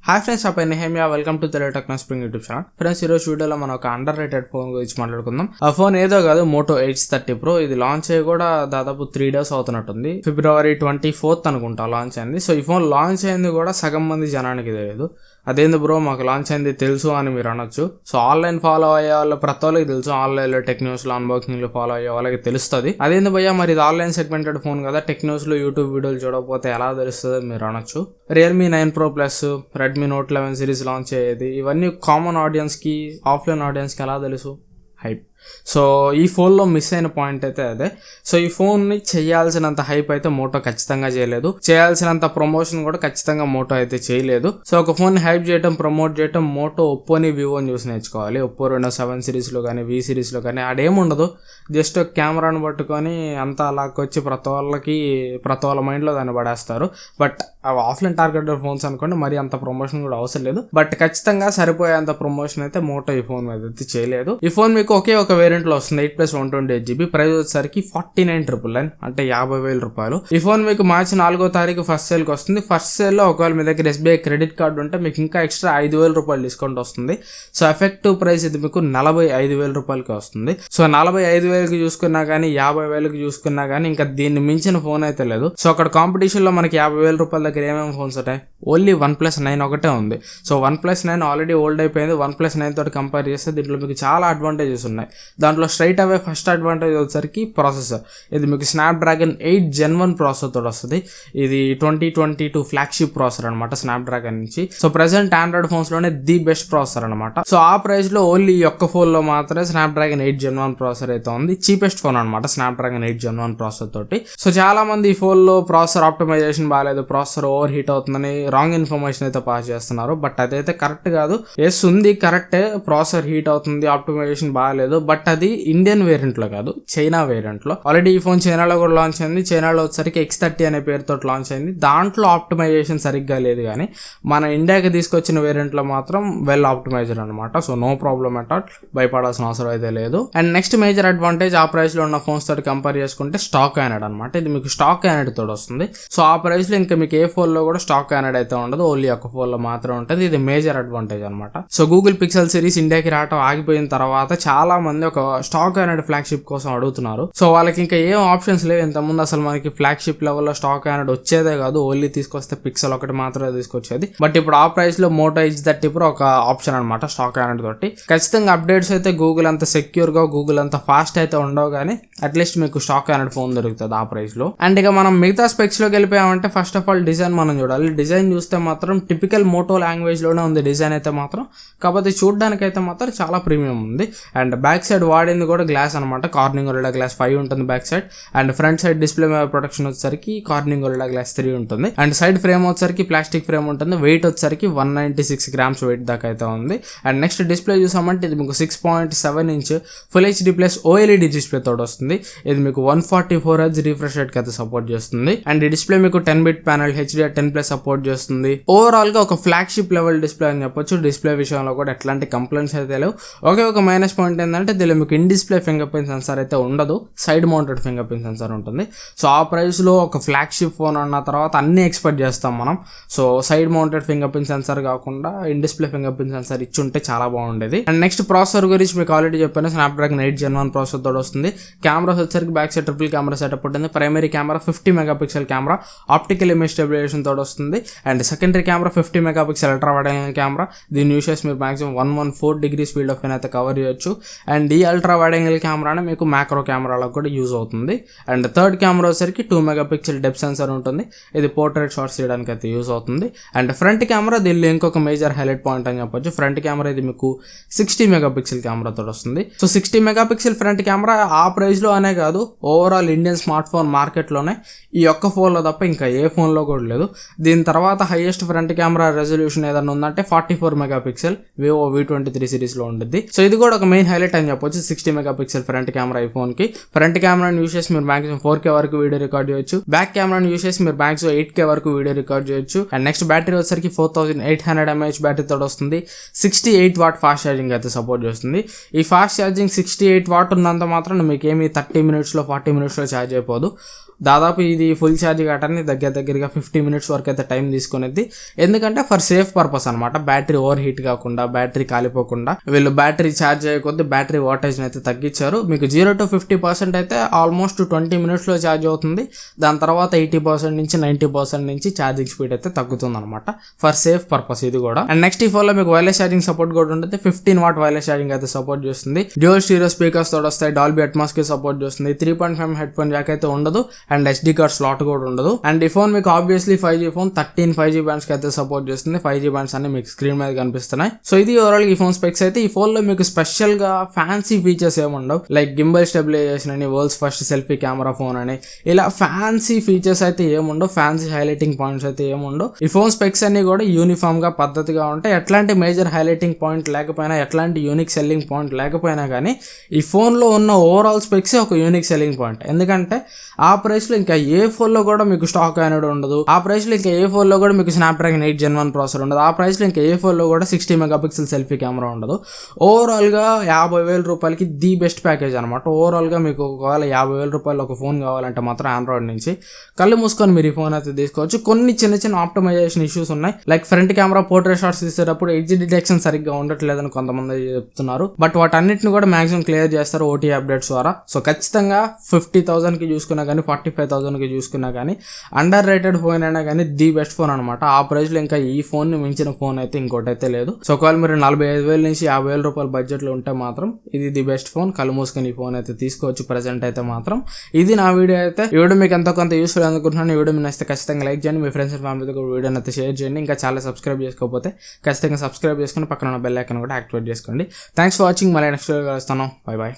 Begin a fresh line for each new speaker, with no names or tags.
Hi friends, technehemiah, welcome to Telugu Techno YouTube channel. Friends, ఈరోజు వీడియోలో మనం ఒక అండర్ రేటెడ్ ఫోన్ గురించి మాట్లాడుకుందాం. ఆ ఫోన్ ఏదో కాదు, MOTO H30 Pro. ఇది లాంచ్ అయ్యి కూడా దాదాపు 3 days అవుతున్నట్టుంది. February 24th అనుకుంటా లాంచ్ అయింది. సో ఈ ఫోన్ లాంచ్ అయింది కూడా సగం మంది జనానికి తెలియదు. అదేంది బ్రో మాకు లాంచ్ అయింది తెలుసు అని మీరు అనొచ్చు. సో ఆన్లైన్ ఫాలో అయ్యే వాళ్ళు ప్రతి వాళ్ళకి తెలుసు, ఆన్లైన్లో టెక్ న్యూస్లో అన్బాక్సింగ్లో ఫాలో అయ్యే వాళ్ళకి తెలుస్తుంది. అదేంది భయ్యా మరి ఇది ఆన్లైన్ సెగ్మెంటెడ్ ఫోన్ కదా, టెక్ న్యూస్లో యూట్యూబ్ వీడియోలు చూడకపోతే ఎలా తెలుస్తుంది మీరు అనొచ్చు. Realme 9 Pro Plus, Redmi Note 11 series launch అయ్యేది, ఇవన్నీ కామన్ ఆడియన్స్కి, ఆఫ్లైన్ ఆడియన్స్కి ఎలా తెలుసు? హైప్. సో ఈ ఫోన్లో మిస్ అయిన పాయింట్ అయితే అదే. సో ఈ ఫోన్ని చేయాల్సినంత హైప్ అయితే MOTO ఖచ్చితంగా చేయలేదు, చేయాల్సినంత ప్రమోషన్ కూడా ఖచ్చితంగా MOTO అయితే చేయలేదు. సో ఒక ఫోన్ని హైప్ చేయడం, ప్రమోట్ చేయడం MOTO ఒప్పోని, వివోని చూసి నేర్చుకోవాలి. ఒప్పో Reno 7 సిరీస్లో కానీ, V సిరీస్లో కానీ ఆడేముండదు. జస్ట్ కెమెరాను పట్టుకొని అంతా అలాగొచ్చి ప్రతి వాళ్ళ మైండ్లో దాన్ని పడేస్తారు. బట్ అవి ఆఫ్లైన్ టార్గెటెడ్ ఫోన్స్ అనుకోండి, మరి అంత ప్రమోషన్ కూడా అవసరం లేదు. బట్ ఖచ్చితంగా సరిపోయేంత ప్రమోషన్ అయితే MOTO ఈ ఫోన్ మీద అయితే చేయలేదు. ఈ ఫోన్ మీకు ఒకే ఒక వేరియంట్ లో వస్తుంది, 8+128GB. ప్రైస్ వచ్చేసరికి 49,999, అంటే 50,000 రూపాయలు. ఈ ఫోన్ మీకు మార్చి 4వ తారీఖు ఫస్ట్ సేల్ కి వస్తుంది. ఫస్ట్ సేల్ లో ఒకవేళ మీ దగ్గర SBI క్రెడిట్ కార్డు ఉంటే మీకు ఇంకా ఎక్స్ట్రా 5,000 రూపాయలు డిస్కౌంట్ వస్తుంది. సో ఎఫెక్టివ్ ప్రైస్ ఇది మీకు 45,000 రూపాయలకి వస్తుంది. సో 45,000కి చూసుకున్నా కానీ, 50,000కి చూసుకున్నా కానీ ఇంకా దీన్ని మించిన ఫోన్ అయితే లేదు. సో అక్కడ కాంపిటీషన్ లో మనకి 50,000 రూపాయల దగ్గర ఏమేమి ఫోన్స్ ఉంటాయి? ఓన్లీ OnePlus 9 ఒకటే ఉంది. సో OnePlus 9 ఆల్రెడీ ఓల్డ్ అయిపోయింది. OnePlus 9 తోటి కంపేర్ చేస్తే దీంట్లో మీకు చాలా అడ్వాంటేజెస్ ఉన్నాయి. దాంట్లో స్ట్రైట్ అవే ఫస్ట్ అడ్వాంటేజ్ వచ్చేసరికి ప్రాసెసర్. ఇది మీకు Snapdragon 8 Gen 1 ప్రాసెసర్ తోటి వస్తుంది. ఇది 2022 ఫ్లాగ్షిప్ ప్రాసెసర్ అనమాట Snapdragon నుంచి. సో ప్రెసెంట్ ఆండ్రాయిడ్ ఫోన్స్ లోనే ది బెస్ట్ ప్రాసెసర్ అనమాట. సో ఆ ప్రైస్ లో ఓన్లీ ఈ ఒక్క ఫోన్ లో మాత్రమే Snapdragon 8 Gen 1 ప్రాసెసర్ అయితే ఉంది. చీపెస్ట్ ఫోన్ అనమాట Snapdragon 8 Gen 1 ప్రాసెసర్ తోటి. సో చాలా మంది ఈ ఫోన్ లో ప్రాసెసర్ ఆప్టిమైజేషన్ బాగాలేదు, ప్రాసెసర్ ఓవర్ హీట్ అవుతుందని రాంగ్ ఇన్ఫర్మేషన్ అయితే పాస్ చేస్తున్నారు. బట్ అదైతే కరెక్ట్ కాదు. ఎస్ ఉంది, కరెక్టే, ప్రాసెసర్ హీట్ అవుతుంది, ఆప్టిమైజేషన్ బాగాలేదు. బట్ అది ఇండియన్ వేరియంట్ లో కాదు, చైనా వేరియంట్ లో. ఆల్రెడీ ఈ ఫోన్ చైనాలో కూడా లాంచ్ అయింది. చైనాలో వచ్చేసరికి X30 అనే పేరుతో లాంచ్ అయింది. దాంట్లో ఆప్టిమైజేషన్ సరిగ్గా లేదు, కానీ మన ఇండియాకి తీసుకొచ్చిన వేరియంట్ లో మాత్రం వెల్ ఆప్టిమైజ్డ్ అనమాట. So no problem at all, భయపడాల్సిన అవసరం అయితే లేదు. అండ్ నెక్స్ట్ మేజర్ అడ్వాంటేజ్, ఆ ప్రైస్ లో ఉన్న ఫోన్స్ తోటి కంపేర్ చేసుకుంటే స్టాక్ యానెడ్ అనమాట. ఇది మీకు స్టాక్ యానెడ్ తోటి వస్తుంది. సో ఆ ప్రైస్ లో ఇంకా మీకు ఏ ఫోన్ లో కూడా స్టాక్ యానెడ్ అయితే ఉండదు, ఓన్లీ ఒక ఫోన్ లో మాత్రం ఉంటుంది. ఇది మేజర్ అడ్వాంటేజ్ అనమాట. సో గూగుల్ పిక్సెల్ సిరీస్ ఇండియాకి రావడం ఆగిపోయిన తర్వాత చాలా మంది ఒక స్టాక్ యానెడ్ ఫ్లాగ్షిప్ కోసం అడుగుతున్నారు. సో వాళ్ళకి ఇంకా ఏం ఆప్షన్స్ లేవు. ఇంతకుముందు అసలు మనకి ఫ్లాగ్షిప్ లెవెల్లో స్టాక్ యానెడ్ వచ్చేదే కాదు, ఓన్లీ తీసుకొస్తే పిక్సెల్ ఒకటి మాత్రమే తీసుకొచ్చేది. బట్ ఇప్పుడు ఆ ప్రైస్ లో MOTO H30 Pro ఒక ఆప్షన్ అనమాట స్టాక్ యానెడ్ తోటి. ఖచ్చితంగా అప్డేట్స్ అయితే గూగుల్ అంత సెక్యూర్ గా, గూగుల్ అంత ఫాస్ట్ అయితే ఉండవు, కానీ అట్లీస్ట్ మీకు స్టాక్ యానెడ్ ఫోన్ దొరుకుతుంది ఆ ప్రైస్ లో. అండ్ ఇక మనం మిగతా స్పెక్స్ లోకి వెళ్ళిపోయామంటే ఫస్ట్ ఆఫ్ ఆల్ డిజైన్ మనం చూడాలి. డిజైన్ చూస్తే మాత్రం టిపికల్ MOTO లాంగ్వేజ్ లోనే ఉంది డిజైన్ అయితే మాత్రం. కాకపోతే చూడడానికి అయితే మాత్రం చాలా ప్రీమియం ఉంది. అండ్ బ్యాక్ సైడ్ వాడింది కూడా గ్లాస్ అనమాట, కార్నింగ్ గొరిల్లా గ్లాస్ 5 ఉంటుంది back side. And front side display protection వచ్చేసరికి కార్నింగ్ గొరిల్లా గ్లాస్ 3 ఉంటుంది. అండ్ సైడ్ ఫ్రేమ్ వచ్చేసరికి ప్లాస్టిక్ ఫ్రేమ్ ఉంటుంది. వెయిట్ వచ్చేసరికి 196 grams వెయిట్ దాకా అయితే ఉంది. అండ్ నెక్స్ట్ డిస్ప్లే చూసామంటే ఇది మీకు 6.7 inch full HD plus OLED display తోటి వస్తుంది. ఇది మీకు 144 Hz రిఫ్రెష్ రేట్ కి అయితే సపోర్ట్ చేస్తుంది. అండ్ ఈ డిస్ప్లే మీకు 10-bit ప్యానల్ HDR10+ సపోర్ట్ చేస్తుంది. ఓవరాల్ గా ఒక ఫ్లాగ్షిప్ లెవెల్ డిస్ప్లే అని చెప్పొచ్చు. డిస్ప్లే విషయంలో కూడా ఎట్లాంటి కంప్లైంట్స్ అయితే లేవు. ఒకే ఒక మైనస్ పాయింట్ ఏంటంటే దీనిలో మీకు in display finger print censor అయితే ఉండదు, side mounted finger print censor ఉంటుంది. సో ఆ ప్రైస్ లో ఒక ఫ్లాగ్షిప్ ఫోన్ అన్న తర్వాత అన్ని ఎక్స్పెక్ట్ చేస్తాం మనం. So side mounted finger print sensor కాకుండా in display finger print sensor ఇచ్చి ఉంటే చాలా బాగుండేది. అండ్ నెక్స్ట్ ప్రాసెసర్ గురించి మీకు ఆల్రెడీ చెప్పాను, Snapdragon 8 Gen 1 ప్రాసెసర్ తోటి వస్తుంది. కెమెరాస్ వచ్చేసరికి back side triple camera setup ఉంటుంది. Primary camera 50 megapixel camera optical image stabilization తోటి వస్తుంది. And secondary camera 50 megapixel ultra wide angle camera. దీన్ని యూస్ చేసి మీరు maximum 114 degrees field of view అయితే కవర్ చేయొచ్చు. అండ్ ఈ అల్ట్రా వైడ్ యాంగిల్ కెమెరానే మీకు మ్యాక్రో కెమెరాలకు కూడా యూజ్ అవుతుంది. అండ్ థర్డ్ కెమెరా వచ్చేసరికి 2 మెగాపిక్సెల్ డెప్త్ సెన్సార్ ఉంటుంది. ఇది పోర్ట్రేట్ షాట్స్ తీయడానికి అయితే యూజ్ అవుతుంది. అండ్ ఫ్రంట్ కెమెరా దీనిలో ఇంకొక మేజర్ హైలైట్ పాయింట్ అని చెప్పొచ్చు. ఫ్రంట్ కెమెరా ఇది మీకు 60 మెగాపిక్సెల్ కెమెరా తోటి వస్తుంది. సో 60 మెగాపిక్సెల్ ఫ్రంట్ కెమెరా ఆ ప్రైస్ లో అనే కాదు, overall Indian smart phone market లోనే ఈ ఒక్క ఫోన్ లో తప్ప ఇంకా ఏ ఫోన్ లో కూడా లేదు. దీని తర్వాత హైయెస్ట్ ఫ్రంట్ కెమెరా రెజల్యూషన్ ఏదైనా ఉందంటే 44 మెగాపిక్సెల్ వివో V23 సిరీస్ లో ఉంటుంది. సో ఇది కూడా ఒక మెయిన్ హైలైట్ అని చెప్పొచ్చు. 60 మెగాపిక్సెల్ ఫ్రంట్ కెమెరా ఈ ఫోన్ కి. ఫ్రంట్ కెమెరాని యూస్ చేసి మీరు మాక్సిమం 4K వరకు వీడియో రికార్డ్ చేయొచ్చు. బ్యాక్ కెమెరాని యూస్ చేసి మీరు మాక్సిమం 8K వరకు వీడియో రికార్డ్ చేయొచ్చు. అండ్ నెక్స్ట్ బ్యాటరీ వచ్చేసరికి 4800 mAh బ్యాటరీ తోటి వస్తుంది. 68 వాట్ ఫాస్ట్ ఛార్జింగ్ అయితే సపోర్ట్ చేస్తుంది. ఈ ఫాస్ట్ ఛార్జింగ్ 68 వాట్ ఉన్నంత మాత్రం మీకు ఏమి 30 minutes లో 40 minutes లో ఛార్జ్ అయిపోదు. దాదాపు ఇది ఫుల్ ఛార్జ్ కావడానికి దగ్గరగా 50 minutes వరకు అయితే టైం తీసుకునేది. ఎందుకంటే ఫర్ సేఫ్ పర్పస్ అనమాట, బ్యాటరీ ఓవర్ హీట్ కాకుండా, బ్యాటరీ కాలిపోకుండా వీళ్ళు బ్యాటరీ ఛార్జ్ చేయకొద్ది బ్యాటరీ వాటేజ్ అయితే తగ్గించారు. మీకు 0 to 50% అయితే ఆల్మోస్ట్ 20 minutes లో ఛార్జ్ అవుతుంది. దాని తర్వాత 80% నుంచి 90% నుంచి ఛార్జింగ్ స్పీడ్ అయితే తగ్గుతుంది అనమాట, ఫర్ సేఫ్ పర్పస్ ఇది కూడా. అండ్ నెక్స్ట్ ఈ ఫోన్ లో మీకు వైర్లెస్ ఛార్జింగ్ సపోర్ట్ కూడా ఉంటుంది. 15 watt వైర్లెస్ ఛార్జింగ్ అయితే సపోర్ట్ చేస్తుంది. డ్యూయల్ స్టీరియో స్పీకర్స్ తోడు వస్తాయి. డాల్బీ అట్మాస్ కి సపోర్ట్ చేస్తుంది. 3.5 హెడ్ ఫోన్ జాక్ అయితే ఉండదు. అండ్ SD కార్డ్ స్లాట్ కూడా ఉండదు. అండ్ ఈ ఫోన్ మీకు obviously 5G phone, 13 5G bands కి అయితే సపోర్ట్ చేస్తుంది. 5G బ్యాండ్స్ అన్ని మీకు స్క్రీన్ మీద కనిపిస్తున్నాయి. సో ఇది ఓవరాల్ ఈ ఫోన్ స్పెక్స్ అయితే. ఈ ఫోన్ లో మీకు స్పెషల్ గా ఫ్యాన్సీ ఫీచర్స్ ఏముండవు, లైక్ గింబల్ స్టెబిలైజేషన్ అని, world's first selfie camera phone అని, ఇలా ఫ్యాన్సీ ఫీచర్స్ అయితే ఏముండవు, ఫ్యాన్సీ హైలైటింగ్ పాయింట్స్ అయితే ఏముండవు. ఈ ఫోన్ స్పెక్స్ అన్ని కూడా యూనిఫామ్ గా పద్ధతిగా ఉంటాయి. ఎట్లాంటి మేజర్ హైలైటింగ్ పాయింట్ లేకపోయినా, ఎట్లాంటి యూనిక్ సెల్లింగ్ పాయింట్ లేకపోయినా కానీ ఈ ఫోన్ లో ఉన్న ఓవరాల్ స్పెక్స్ ఒక యూనిక్ సెల్లింగ్ పాయింట్. ఎందుకంటే ఆ ప్రైస్ లో ఇంకా ఏ ఫోన్ లో కూడా మీకు స్టాక్ అనేది ఉండదు. ఆ ప్రైస్ లో ఇంకా ఏ ఫోన్ లో కూడా మీకు స్నాప్డ్రాగన్ 8 Gen 1 ప్రాసెసర్ ఉండదు. ఆ ప్రైస్ లో ఇంకా ఏ ఫోన్ లో కూడా 60 మెగాపిక్సెల్ సెల్ఫీ కెమెరా ఉండదు. ఓవరాల్ గా 50,000 రూపాయలకి ది బెస్ట్ ప్యాకేజ్ అనమాట. ఓవరాల్ గా మీకు ఒకవేళ 50,000 రూపాయలు ఒక ఫోన్ కావాలంటే మాత్రం ఆండ్రాయిడ్ నుంచి కళ్ళు మూసుకొని మీరు ఈ ఫోన్ అయితే తీసుకోవచ్చు. కొన్ని చిన్న ఆప్టిమైజేషన్ ఇష్యూస్ ఉన్నాయి, like front camera portrait shots తీసేటప్పుడు ఎడ్జ్ డిటెక్షన్ సరిగ్గా ఉండట్లేదని కొంతమంది చెప్తున్నారు. బట్ వాటన్నిటిని కూడా మాక్సిమం క్లియర్ చేస్తారు OTA అప్డేట్స్ ద్వారా. సో ఖచ్చితంగా 50,000 కి చూసుకున్నా కానీ, 45,000 కి చూసుకున్నా కానీ అండర్ రేటెడ్ ఫోన్ అయినా కానీ ది బెస్ట్ ఫోన్ అనమాట. ఆ ప్రైస్ లో ఇంకా ఈ ఫోన్ ని మించిన ఫోన్ అయితే ఇంకోటి అయితే లేదు. సో ఒకవేళ మీరు 45,000 నుంచి 50,000 రూపాయల బడ్జెట్ లో ఉంటే మాత్రం ఇది ది బెస్ట్ ఫోన్. కళ్ళు మూసుకొని ఈ ఫోన్ అయితే తీసుకోవచ్చు ప్రెసెంట్ అయితే మాత్రం. ఇది నా వీడియో అయితే. ఈ వీడియో మీకు ఎంతో కొంత యూస్ఫుల్ అనుకుంటున్నాను. ఈ వీడియో మీకు నచ్చితే ఖచ్చితంగా లైక్ చేయండి. మీ ఫ్రెండ్స్ అండ్ ఫ్యామిలీతో కూడా వీడియోని అయితే షేర్ చేయండి. ఇంకా చాలా సబ్స్క్రైబ్ చేసుకోకపోతే ఖచ్చితంగా సబ్స్క్రైబ్ చేసుకుని పక్కన ఉన్న బెల్ ఐకాన్ కూడా యాక్టివేట్ చేసుకోండి. Thanks for watching. మళ్ళీ నెక్స్ట్ వీడియో కలుస్తాను. బై.